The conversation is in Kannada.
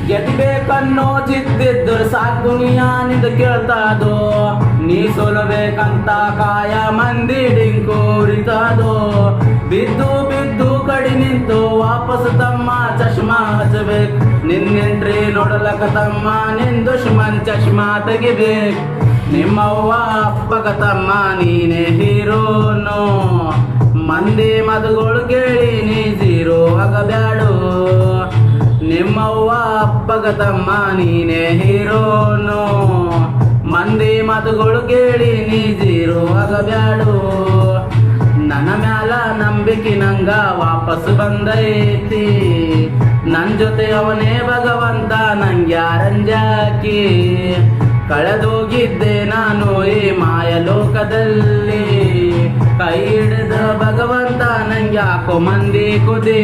ಗೆದ್ಬೇಕನ್ನೋ ಜಿದ್ದಿದ್ದರು ಸಾಕ್ ದುನಿಯಾ ನಿಂದ ಕೇಳ್ತಾದೋ. ನೀ ಸೋಲಬೇಕಂತ ಕಾಯ ಮಂದಿ ಡಿಂಕೋರಿತಾದೋ. ಬಿದ್ದು ಬಿದ್ದು ಕಡಿ ನಿಂತು ವಾಪಸ್ ತಮ್ಮ ಚಶ್ಮಾ ಹಚ್ಚಬೇಕು. ನಿನ್ನೆಂಟ್ರಿ ನೋಡಲಕ ತಮ್ಮ ನಿನ್ ದುಶ್ಮನ್ ಚಶ್ಮಾ ತೆಗಿಬೇಕು. ನಿಮ್ಮವ್ವ ಅಪ್ಪಗ ತಮ್ಮ ನೀನೇ ಹೀರೋನು. ಮಂದಿ ಮದುಗಳು ಕೇಳಿ ನೀ ಜೀರೋ ಆಗಬ್ಯಾಡು. ನಿಮ್ಮವ್ವ ಅಪ್ಪಗ ತಮ್ಮ ನೀನೇ ಹೀರೋನು. ಮಂದಿ ಮಾತುಗಳು ಕೇಳಿ ನೀ ಜೀರೋ ಆಗಬ್ಯಾಡು. ನನ್ನ ಮ್ಯಾಲ ನಂಬಿಕೆ ನಂಗ ವಾಪಸ್ ಬಂದೈತಿ. ನನ್ ಜೊತೆ ಅವನೇ ಭಗವಂತ ನಂಗ್ಯಾರಂಜಾಕಿ. ಕಳೆದೋಗಿದ್ದೆ ನಾನು ಈ ಮಾಯ ಲೋಕದಲ್ಲಿ. ಕೈ ಹಿಡಿದ ಭಗವಂತ ನಂಗ್ಯಾಕೋ ಮಂದಿ ಕುದಿ.